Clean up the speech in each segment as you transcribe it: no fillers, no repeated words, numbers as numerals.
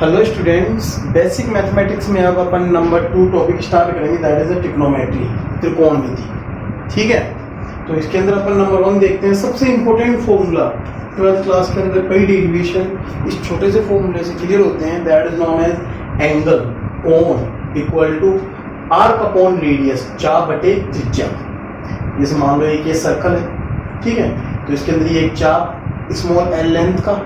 Hello students, basic mathematics में अब अपन number 2 topic start करेंगे, दैट इज अ ट्रिग्नोमेट्री, त्रिकोणमिति। ठीक है, तो इसके अंदर अपन नंबर 1 देखते हैं। सबसे इंपॉर्टेंट फॉर्मूला 12th क्लास के अंदर कई डेरिवेशन इस छोटे से फॉर्मूले से क्लियर होते हैं, that is known as angle, कोण equal to arc upon radius, चाप बटे त्रिज्या। जैसे मान लो एक ये सर्कल है, ठीक है, तो इसके अंदर ये एक चाप स्मॉल एल लेंथ का,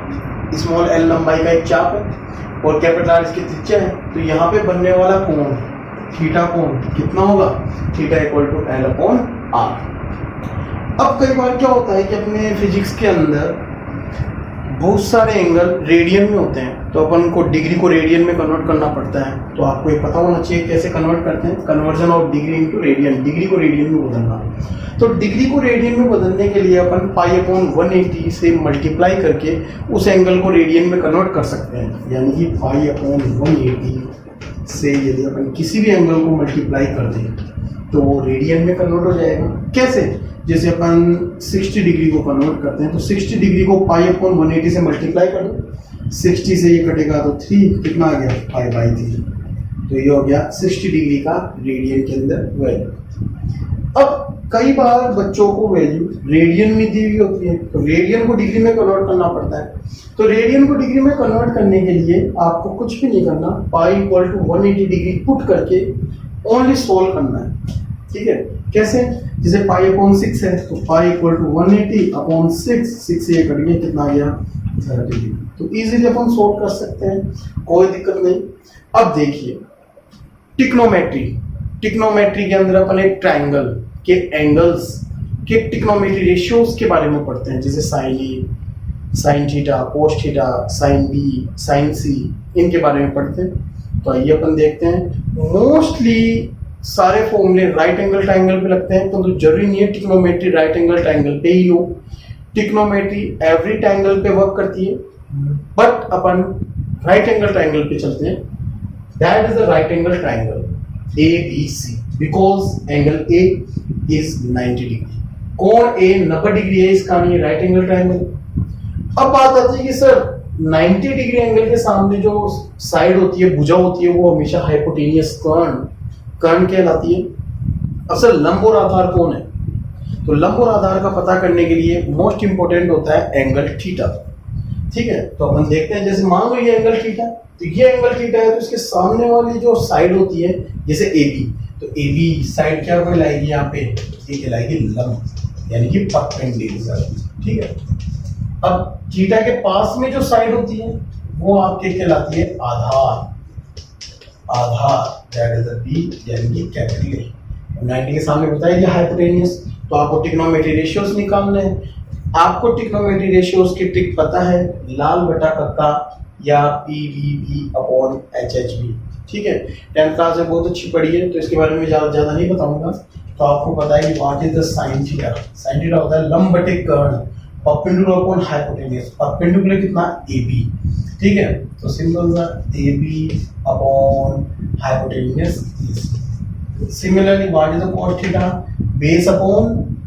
स्मॉल एल लंबाई का एक चाप है और कैपिटल आर इसकी त्रिज्या है। तो यहाँ पे बनने वाला कोण थीटा कोण कितना होगा? Theta equal to L upon R. अब कई बार क्या होता है कि अपने फिजिक्स के अंदर बहुत सारे एंगल रेडियन में होते हैं, तो अपन को डिग्री को रेडियन में कन्वर्ट करना पड़ता है। तो आपको ये पता होना चाहिए कैसे कन्वर्ट करते हैं, conversion of degree into radian, degree को रेडियन में बदलना। तो डिग्री को रेडियन में बदलने के लिए अपन पाई अपॉन 180 से मल्टीप्लाई करके उस एंगल को रेडियन में कन्वर्ट कर सकते हैं। यानी कि पाई अपॉन 180 से यदि अपन किसी भी एंगल को मल्टीप्लाई कर दें तो वो रेडियन में कन्वर्ट हो जाएगा। कैसे? जैसे अपन 60 डिग्री को कन्वर्ट करते हैं, तो 60 डिग्री को पाई अपॉन 180 से मल्टीप्लाई कर दो, 60 से ये कटेगा तो 3 कितना आ गया? Pi by 3। तो ये हो गया 60 डिग्री का रेडियन के अंदर वैल्यू। अब कई बार बच्चों को वैल्यू रेडियन में दी हुई होती है, तो रेडियन को डिग्री में कन्वर्ट करना पड़ता है। तो रेडियन को डिग्री में कन्वर्ट करने के लिए आपको कुछ भी नहीं करना, pi equal to 180 degree put करके ओनली सोल्व करना है। ठीक है, कैसे? जैसे पाई अपॉन 6 है, तो पाई इक्वल टू 180 अपॉन 6 से ये कट गया, कितना आ गया? 30 डिग्री। तो इजीली अपन सोल्व कर सकते हैं, कोई दिक्कत नहीं। अब देखिए ट्रिग्नोमेट्री, ट्रिग्नोमेट्री के अंदर अपन एक ट्राइंगल के एंगल्स के ट्रिग्नोमेट्री रेशियोज के बारे में पढ़ते हैं, जैसे sine A, sine theta, cos theta, sine B, sine C, इनके बारे में पढ़ते हैं। तो आइए अपन देखते हैं। मोस्टली सारे फॉर्मूले राइट एंगल ट्राइंगल पे लगते हैं, तो जरूरी नहीं है ट्रिग्नोमेट्री राइट एंगल ट्राइंगल पे ही हो। ट्रिग्नोमेट्री एवरी ट्राइंगल पे वर्क करती है, but upon right angle triangle पे चलते हैं। That is the right angle triangle ABC, because angle A is 90 degree, कोण A 90 डिग्री है, इसका नहीं है राइट एंगल ट्राइंगल। अब बात आती है कि सर 90 डिग्री एंगल के सामने जो साइड होती है, भुजा होती है, वो हमेशा हाइपोटेनियस कर्ण कहलाती है। अब सर लंब और आधार कौन है? तो लंब और आधार का पता करने के लिए मोस्ट इंपोर्टेंट होता है एंगल थीटा। ठीक है, तो अपन देखते हैं। जैसे मान लो ये एंगल थीटा, तो ये एंगल थीटा है, तो इसके सामने वाली जो साइड होती है जैसे AB, तो AB साइड क्या कहलाएगी? यहाँ पे ये कहलाएगी लंब, यानी कि परपेंडिकुलर। ठीक है, अब थीटा के पास में जो साइड होती है वो आपके कहलाती है आधार, आधार दैट इज द B, यानी कि कैपिटल A। 90 के सामने बताया ये हाइपोटेनियस। तो आपको ट्रिग्नोमेट्री रेशियोज निकालने हैं। आपको ट्रिग्नोमेट्री रेशियोज की ट्रिक पता है, लाल बटा कक्का या PVB अपॉन HHB। ठीक है, 10th क्लास में बहुत अच्छी पढ़ी है, तो इसके बारे में ज्यादा नहीं बताऊंगा। तो आपको पता है कि what is the sine theta. Sine theta होता है लंब बटे कर्ण, परपेंडिकुलर अपॉन हाइपोटेनियस। परपेंडिकुलर कितना? AB। ठीक है, तो सिंपल सा AB upon hypotenuse. Similarly what is the cos theta? Base upon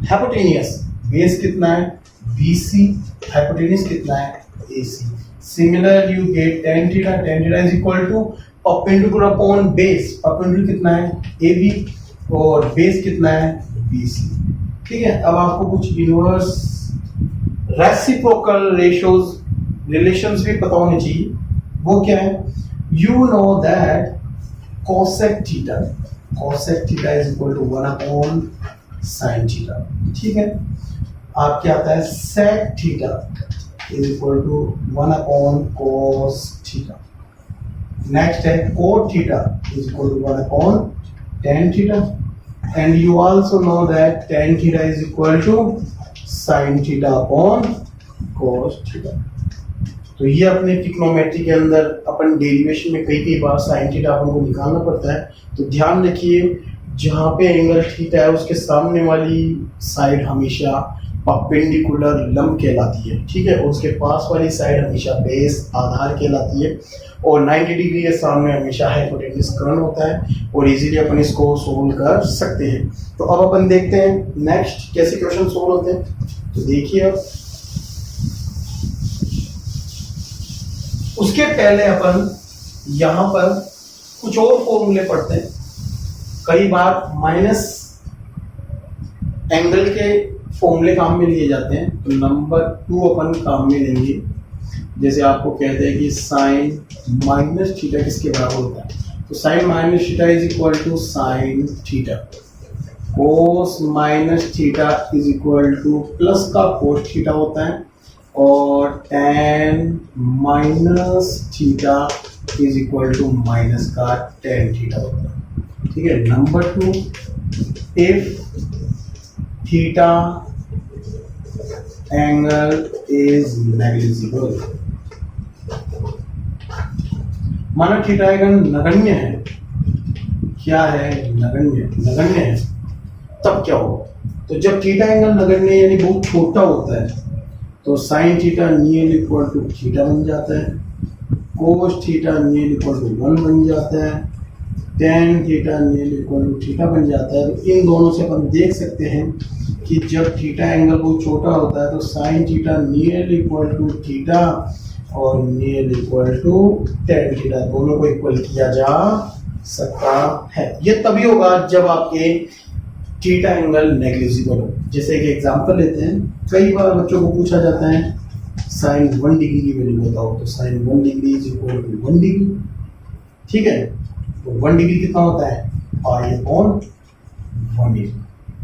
hypotenuse, base कितना है? BC, हाइपोटेनियस कितना है? AC। Similarly, you get tan theta. Tan theta is equal to perpendicular upon base. Perpendicular कितना है? AB और base कितना है? BC। ठीक है, अब आपको कुछ इनवर्स रेसिप्रोकल रेशियोज रिलेशंस भी पता होने चाहिए। वो क्या है? You know that cosec theta is equal to 1 upon sin theta। ठीक है, आपके आता है sec theta is equal to 1 upon cos theta। Next है cot theta is equal to 1 upon tan theta, and you also know that tan theta is equal to sin theta upon cos theta। तो ये अपने trigonometry के अंदर अपन derivation में कई बार sin theta अपन को निकालना पड़ता है। तो ध्यान रखिए, जहाँ पे एंगल थीटा है उसके सामने वाली साइड हमेशा परपेंडिकुलर लंब कहलाती है। ठीक है, और उसके पास वाली साइड हमेशा बेस, आधार कहलाती है, और 90 डिग्री के सामने हमेशा हाइपोटेनियस कर्ण होता है, और इजीली अपन इसको सोल्व कर सकते हैं। तो अब अपन देखते हैं नेक्स्ट कैसे क्वेश्चन सोल्व होते हैं। तो देखिए, अब उसके पहले अपन यहाँ पर कुछ और फॉर्मूले पढ़ते हैं। कई बार माइनस एंगल के फॉर्मूले काम में लिए जाते हैं, तो नंबर 2 अपन काम में लेंगे। जैसे आपको कहते हैं कि साइन माइनस थीटा किसके बराबर होता है, तो sine minus theta is equal to sine theta, cos minus theta is equal to plus का कोस थीटा होता है, और tan minus theta is equal to minus का टेन थीटा होता है। ठीक है। Number 2, if theta angle is negligible, माना थीटा एंगल नगण्य है। क्या है? नगण्य है। तब क्या होगा? तो जब थीटा एंगल नगण्य यानी बहुत छोटा होता है, तो sine theta near equal to theta बन जाता है, cos theta near equal to 1 बन जाता है, tan theta near equal to theta बन जाता है। तो इन दोनों से अपन देख सकते हैं कि जब थीटा एंगल बहुत छोटा होता है तो sine theta near equal to theta और near equal to tan theta, दोनों को इक्वल किया जा सकता है। ये तभी होगा जब आपके थीटा एंगल नेग्लिजिबल हो। जैसे एक एग्जांपल लेते हैं, कई बार बच्चों को पूछा जाता है साइन 1 डिग्री की वैल्यू बताओ, तो sine 1 degree is equal to 1 degree. ठीक है। तो 1 डिग्री कितना होता है? Pi upon 1 degree.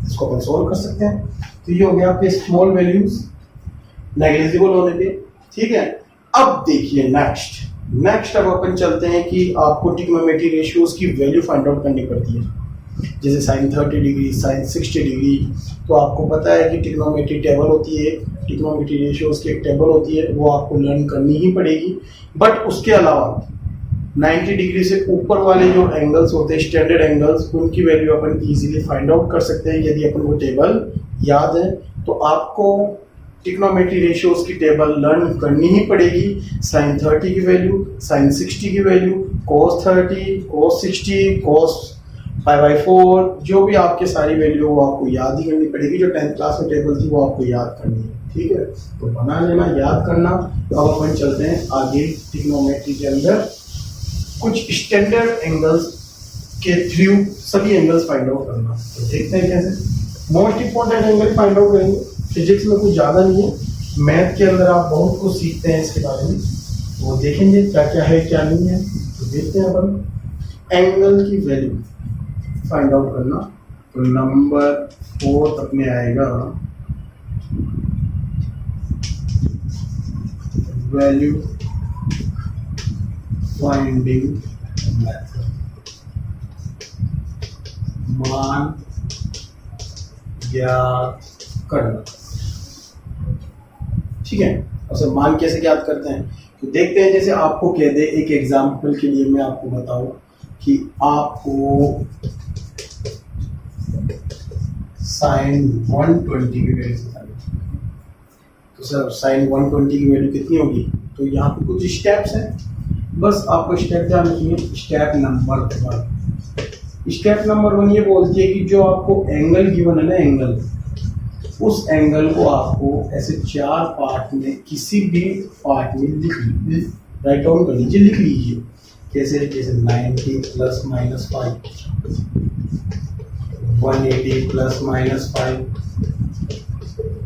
इसको अपन सोल्व कर सकते हैं। तो ये हो गया आपके स्मॉल वैल्यूज नेग्लिजिबल होने पे। ठीक है। अब देखिए नेक्स्ट अब अपन चलते हैं कि आपको ट्रिग्नोमेट्री रेशियोज की वैल्यू फाइंड आउट करनी पड़ती है। जैसे साइन 30 डिग्री, साइन 60 डिग्री, तो आपको पता है कि ट्रिग्नोमेट्री टेबल होती है, ट्रिग्नोमेट्री रेशियोज की एक टेबल होती है, वो आपको लर्न करनी ही पड़ेगी। बट उसके अलावा 90 डिग्री से ऊपर वाले जो एंगल्स होते हैं, स्टैंडर्ड एंगल्स, उनकी वैल्यू अपन इजीली फाइंड आउट कर सकते हैं यदि अपन को टेबल याद है। तो आपको ट्रिग्नोमेट्री रेशियोज की टेबल लर्न करनी ही पड़ेगी। साइन 30 की वैल्यू, साइन 60 की वैल्यू, कोस 30, कोस 60, कोस 5/4, जो भी आपके सारी वैल्यू वो आपको याद ही करनी पड़ेगी। जो 10th क्लास में टेबल थी वो आपको याद करनी है। ठीक है। तो बना लेना, याद करना। तो अब अपन चलते हैं आगे ट्रिग्नोमेट्री के अंदर कुछ स्टैंडर्ड एंगल्स के थ्रू सभी एंगल्स फाइंड आउट करना। तो देखते हैं कैसे। Most important angle find out करेंगे। फिजिक्स में कुछ ज़्यादा नहीं है, मैथ के अंदर आप बहुत कुछ सीखते हैं इसके बारे में, वो देखेंगे क्या क्या है क्या नहीं है। तो देखते हैं अपन एंगल की वैल्यू फाइंड आउट करना। तो नंबर 4 अपने आएगा वैल्यू फाइंडिंग मेथड, मान ज्ञात करना। ठीक है। अच्छा, मान कैसे ज्ञात करते हैं? तो देखते हैं। जैसे आपको कह दे, एक एग्जांपल के लिए मैं आपको बताऊं कि आपको साइन 120 की वैल्यू बतानी, तो सर साइन 120 की वैल्यू कितनी होगी? तो यहाँ पे कुछ स्टेप्स हैं, बस आपको स्टेप ध्यान रखिए। स्टेप नंबर 1 ये बोलती है कि जो आपको एंगल गिवन है ना, एंगल, उस एंगल को आपको ऐसे 4 पार्ट में किसी भी पार्ट में लिख लीजिए, राइट डाउन कर लीजिए, लिख लीजिए। कैसे? जैसे 90 plus minus 5, 180 plus minus 5,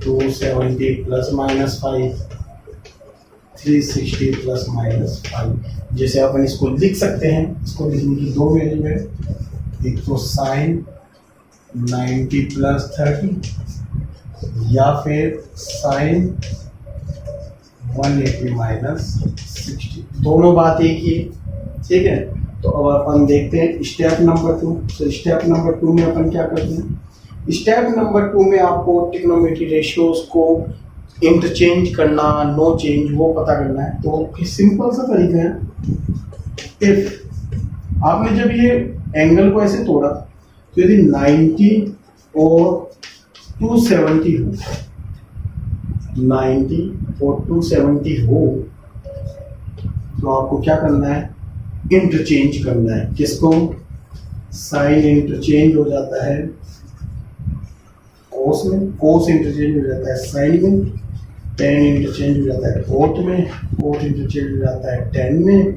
270 plus minus 5, 360 plus minus 5। जैसे अपन इसको लिख सकते हैं। इसको लिखने की 2 वैल्यू है, एक तो साइन 90 प्लस 30 या फिर साइन 180 माइनस 60, दोनों बात एक ही है। ठीक है। तो अब अपन देखते हैं स्टेप नंबर 2। तो स्टेप नंबर 2 में अपन क्या करते हैं? स्टेप नंबर 2 में आपको ट्रिग्नोमेट्री रेशियोज को इंटरचेंज करना, नो चेंज, वो पता करना है। तो सिंपल सा तरीका है। इफ आपने जब ये एंगल को ऐसे तोड़ा, तो यदि 90 और 270 हो, 90 और 270 हो, तो आपको क्या करना है? इंटरचेंज करना है। किसको? साइन इंटरचेंज हो जाता है कोस में, कोस इंटरचेंज हो जाता है साइन में, टेन इंटरचेंज हो जाता है कोट में, कोट इंटरचेंज हो जाता है टेन में,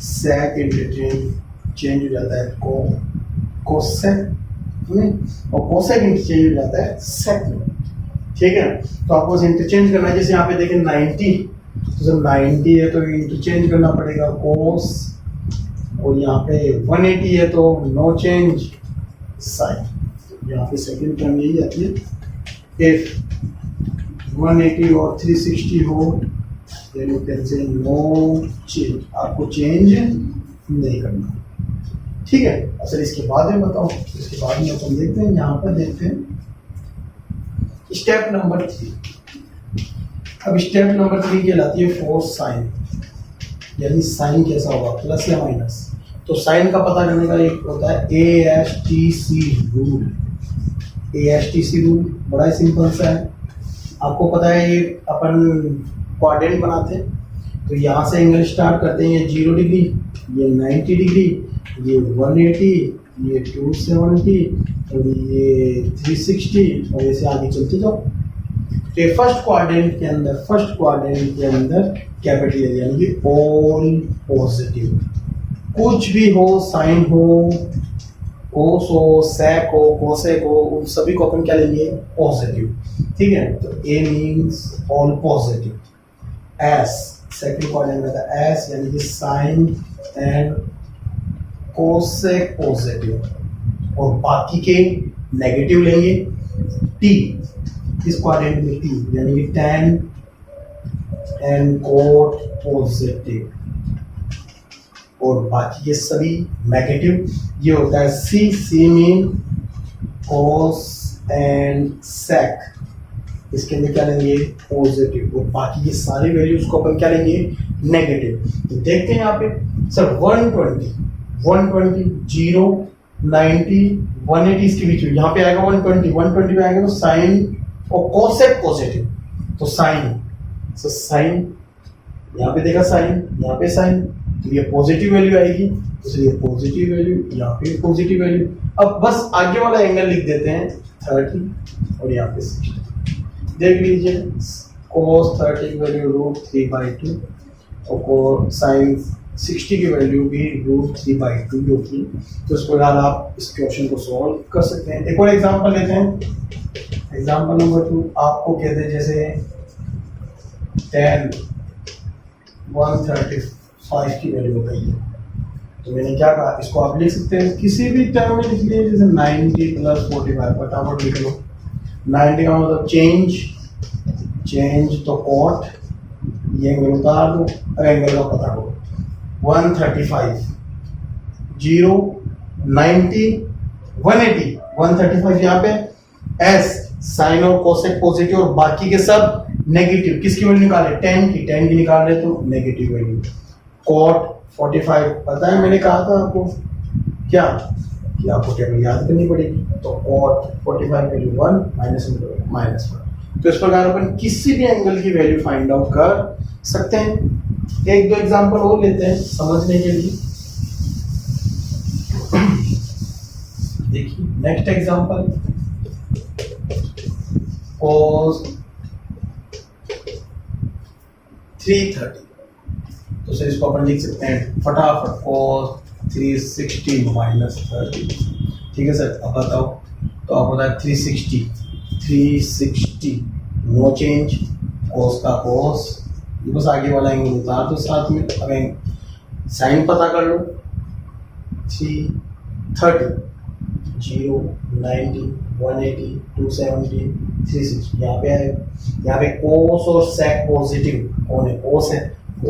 सेक इंटरचेंज चेंज हो जाता है कोसेक में, और कोसेक इंटरचेंज हो जाता है सेक में। ठीक है, तो आपको इंटरचेंज करना है। जैसे यहाँ पे देखें 90, तो जब 90 है तो इंटरचेंज करना पड़ेगा कोस, और यहाँ पे 180 है तो नो चेंज साइन। यहाँ पे सेकंड टर्म यही आती है, इफ 180 और 360 हो then you can say no change, आपको चेंज नहीं करना। ठीक है, अच्छा इसके बाद में बताओ, इसके बाद में अपन देखते हैं, यहाँ पर देखते हैं स्टेप नंबर 3। अब स्टेप नंबर 3 कहलाती है फोर साइन, यानी साइन कैसा होगा, प्लस या माइनस। तो साइन का पता करने का एक होता है ASTC रूल। ASTC रूल बड़ा ही सिंपल सा है, आपको पता है ये अपन क्वाड्रेंट बनाते हैं, तो यहाँ से एंगल स्टार्ट करते हैं, ये 0 डिग्री, ये 90 डिग्री, ये 180, ये 270 और ये 360, और ऐसे आगे चलते जाओ। तो ये फर्स्ट क्वाड्रेंट के अंदर कैपिटल है, यानी कि ऑल पॉजिटिव, कुछ भी हो, साइन हो, कोस हो, सेक हो, कोसेक हो, उन सभी को अपन क्या लेंगे, पॉजिटिव। ठीक है, तो A means all positive. S second quadrant में था S, यानी कि साइन एंड कोसेक पॉजिटिव, और बाकी के नेगेटिव लेंगे। T इस क्वाड्रेंट में T, यानी कि tan एंड कोट पॉजिटिव, और बाकी के सभी नेगेटिव। ये होता है C मीन कोस एंड सेक, इसके अंदर क्या लेंगे, पॉजिटिव, और बाकी के सारे वैल्यूज को अपन क्या लेंगे, नेगेटिव। तो देखते हैं यहाँ पे सर 120, 0, 90, 180 इसके बीच में, यहाँ पे आएगा 120 में आएगा तो साइन और कोसेक पॉजिटिव, तो साइन यहाँ पे देखा, साइन यहाँ पे साइन, तो ये पॉजिटिव वैल्यू आएगी, तो ये पॉजिटिव वैल्यू, यहाँ पे पॉजिटिव वैल्यू। अब बस आगे वाला एंगल लिख देते हैं 30 और यहाँ पे 60। देख लीजिए cos 30 की वैल्यू √3/2 और sin 60 की वैल्यू भी √3/2 होती है। तो इस प्रकार आप इस क्वेश्चन को सॉल्व कर सकते हैं। एक और एग्जांपल लेते हैं, एग्जांपल नंबर 2। आपको कहते हैं जैसे tan 135 की वैल्यू बताइए, तो मैंने क्या कहा, इसको आप लिख सकते हैं किसी भी टर्म में लिख लीजिए, जैसे 90 + 45, फटाफट लिख लो। 90 का मतलब चेंज तो कॉट, ये एंगल उतार दो, अब एंगल का पता करो। 135, 0, 90, 180, 135 यहाँ पे S साइन और कोसेक पॉजिटिव, और बाकी के सब नेगेटिव। किसकी वैल्यू निकाले, 10 की निकाल रहे तो नेगेटिव वैल्यू। कॉट 45 पता है, मैंने कहा था आपको क्या कि आपको टेबल याद करनी पड़ेगी, तो कॉट 45 वैल्यू 1 -1। तो इस प्रकार अपन किसी भी एंगल की वैल्यू फाइंड आउट कर सकते हैं। एक दो एग्जांपल और लेते हैं समझने के लिए। देखिए नेक्स्ट एग्जांपल, cos 330, तो सर इसको अपन लिख सकते हैं फटाफट, cos 360 -30। ठीक है सर, अब बताओ, तो आप बताए 360 नो चेंज, cos का cos, ये बस आगे वाला एंगल उतार दो साथ में। अब साइन पता कर लो, 330, 0, 90, 180, 270, 360, यहाँ पे है, यहाँ पे cos और sec पॉजिटिव, कौन है, cos है तो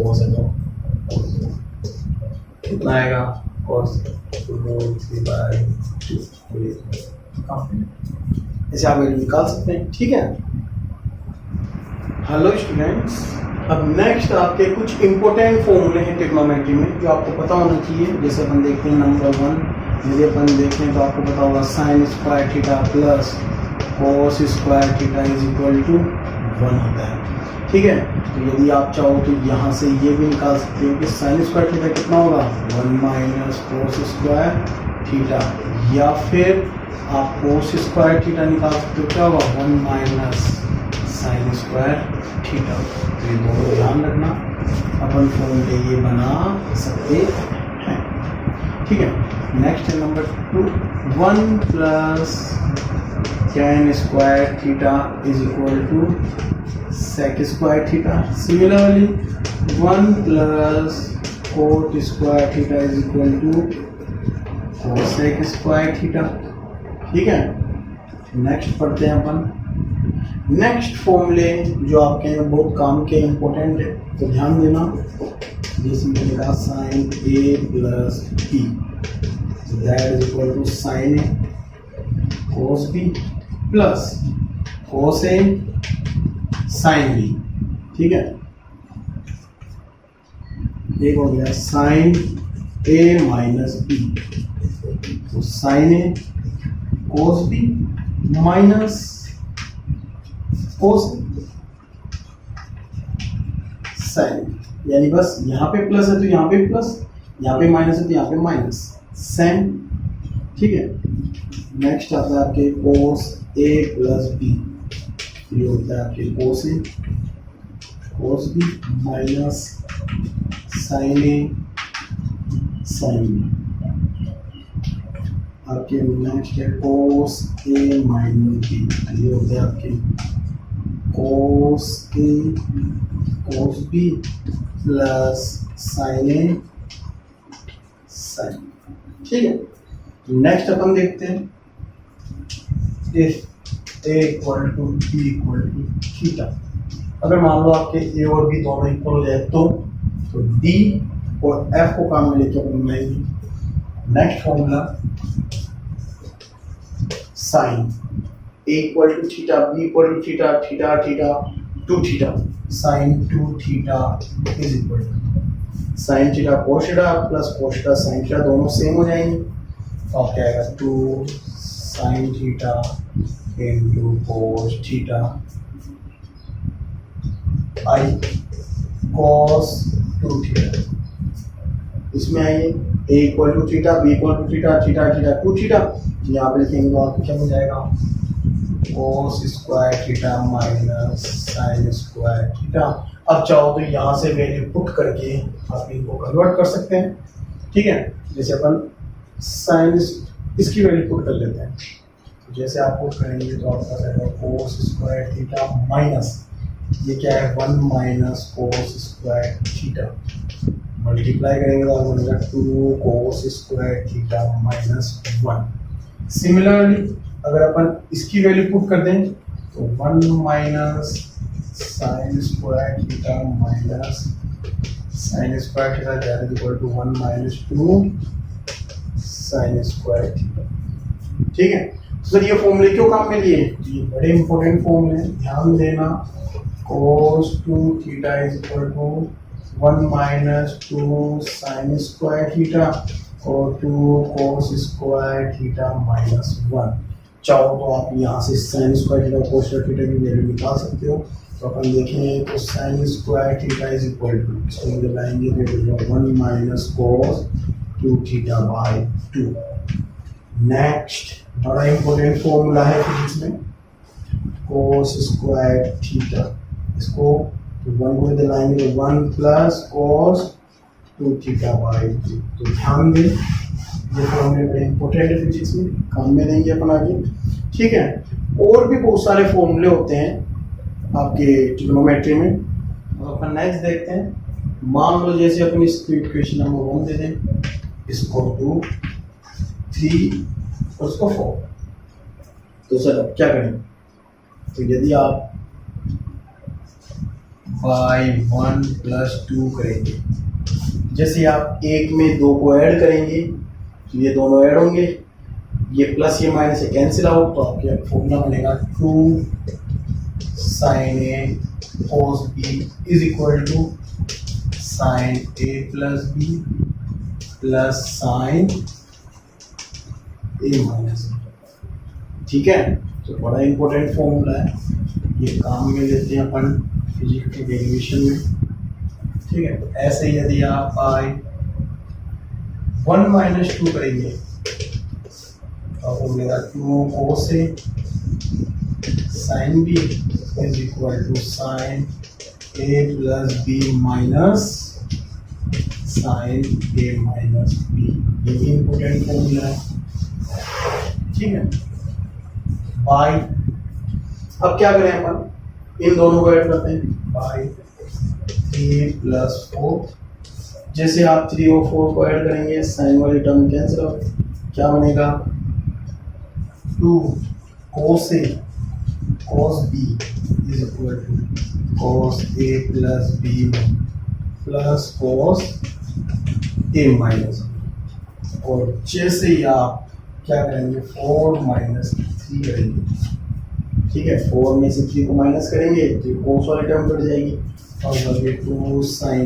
कितना आएगा, cos 3/2, ऐसे आप वैल्यू निकाल सकते हैं। ठीक है, हेलो स्टूडेंट्स, अब नेक्स्ट आपके कुछ इंपॉर्टेंट फॉर्मूले हैं ट्रिग्नोमेट्री में जो आपको पता होना चाहिए। जैसे अपन देखते हैं नंबर 1, यदि अपन देखें तो आपको पता होगा sin square theta plus cos square theta is equal to 1 होता है। ठीक है, तो यदि आप चाहो तो यहाँ से ये भी निकाल सकते हो कि sin स्क्वायर थीटा कितना होगा, 1 - cos स्क्वायर थीटा, या फिर आप cos स्क्वायर थीटा निकाल सकते हो, क्या होगा, 1 - sin स्क्वायर थीटा। तो ये दोनों ध्यान रखना। अपन फॉर्मूले ये बना सकते हैं। ठीक है, नेक्स्ट है number 2, 1 plus tan square theta is equal to sec square theta. Similarly 1 plus cot square theta is equal to cosec square theta. ठीक है, नेक्स्ट पढ़ते हैं अपन। नेक्स्ट फॉर्मूले जो आपके यहाँ बहुत काम के इम्पोर्टेंट है, तो ध्यान देना। जैसे मैंने लिखा sine A plus B, that is equal to sine A cos B plus cos A sine B. ठीक है, एक हो गया साइन ए माइनस बी, तो sine A cos B minus cos sine, यानी बस यहाँ पे प्लस है तो यहाँ पे प्लस, यहाँ पे माइनस है तो यहाँ पे माइनस, सेम। ठीक है, नेक्स्ट आता है आपके कोस ए प्लस बी, ये होता है आपके cos A cos B minus sine A sine B. आपके नेक्स्ट है कोस ए माइनस बी, ये होते हैं आपके cos A cos B plus sine A sine. ठीक है, नेक्स्ट अपन देखते हैं if A equal to B equal to theta. अगर मान लो आपके ए और बी दोनों इक्वल हो जाए तो डी और एफ को काम में लेके अपन बनाएंगे। Next formula sine A equal to theta B equal to theta theta theta two theta, sine two theta is equal to sine theta cos theta plus cos theta sine theta, दोनों same हो जाएंगे। तो आप क्या आएगा 2 sine theta into cos theta आई cos 2 theta. इसमें आइए A equal to theta B equal to theta theta theta two theta, यहाँ पे लिखेंगे तो आपको क्या हो जाएगा कोस square theta minus sine square theta. अब चाहो तो यहाँ से वैल्यू पुट करके आप इनको कन्वर्ट कर सकते हैं। ठीक है, जैसे अपन साइन इसकी वैल्यू पुट कर लेते हैं, तो जैसे आप पुट करेंगे तो आपका रहेगा कोस स्क्वायर थीटा माइनस ये क्या है 1 minus cos square theta, multiply करेंगे तो आपको मिलेगा 2 कोस स्क्वायर थीटा माइनस 1। सिमिलरली अगर अपन इसकी वैल्यू पुट कर दें तो 1 minus sine square theta minus sine square theta that is equal to 1 minus 2 sine square theta. ठीक है, तो सर ये फॉर्मूले क्यों काम में लिए? ये बड़े इंपॉर्टेंट फॉर्मूले हैं, ध्यान देना। cos 2 theta is equal to 1 minus 2 sine square theta और 2 cos स्क्वायर थीटा माइनस 1। चाहो तो आप यहाँ से sine square theta cos theta की वैल्यू निकाल सकते हो। तो अपन देखेंगे तो sine square theta is equal to इसको लगाएंगे तो 1 minus cos 2 theta by 2। Next बड़ा इंपॉर्टेंट फॉर्मूला है फिजिक्स में cos स्क्वायर थीटा, इसको 1 को दिलाएंगे तो 1 प्लस cos 2 थीटा बाय 2। तो ध्यान दें ये फॉर्मूले बड़े इंपॉर्टेंट है फिजिक्स में, काम में लेंगे अपन आगे। ठीक है, और भी बहुत सारे फॉर्मूले होते हैं आपके ट्रिग्नोमेट्री में। तो अपन नेक्स्ट देखते हैं। मान लो जैसे अपन इसको इक्वेशन नंबर 1 दे दें, इसको 2 3 और इसको 4। तो सर अब क्या करें? तो यदि आप बाई 1 प्लस 2 करेंगे, जैसे आप एक में 2 को ऐड करेंगे तो ये दोनों ऐड होंगे, ये प्लस ये माइनस से कैंसिल आउट, तो आपके फॉर्मूला बनेगा 2 sine A cos B is equal to sine A plus B plus sine A minus B. ठीक है, तो बड़ा इंपॉर्टेंट फॉर्मूला है, ये काम में लेते हैं अपन फिजिक्स के डेरिवेशन में। ठीक है, तो ऐसे यदि आप बाई 1 माइनस 2 करेंगे तो आपको मिलेगा 2 cos A sine B is equal to sine A plus B minus sine A minus B, ये भी इम्पोर्टेंट फॉर्मूला है, ठीक है। बाई, अब क्या करें अपन, इन दोनों को ऐड करते हैं, बाई 3 + 4, जैसे आप 3 और 4 को ऐड करेंगे साइन वाली टर्म कैंसिल हो, क्या बनेगा 2 cos A cos B is equal to cos A + B plus cos A minus, और जैसे ही आप क्या करेंगे 4 - 3 करेंगे, ठीक है, 4 में से 3 को माइनस करेंगे तो cos वाली टर्म कट जाएगी, और आगे 2 sin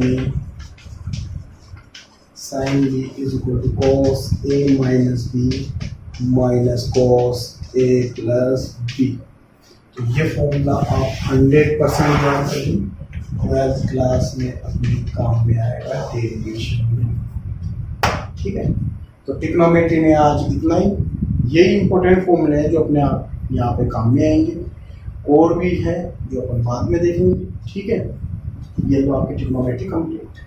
B is equal to cos A minus B minus cos A plus B। तो ये फॉर्मूला आप 100% याद करें, 12th क्लास में अपने काम में आएगा डेरिवेशन में, ठीक है। तो ट्रिग्नोमेट्री में आज इतना ही, यही इंपॉर्टेंट फॉर्मूले हैं जो अपने आप यहाँ पे काम में आएंगे, और भी है जो अपन बाद में देखेंगे, ठीक है। ये तो आपकी ट्रिग्नोमेट्री कंप्लीट।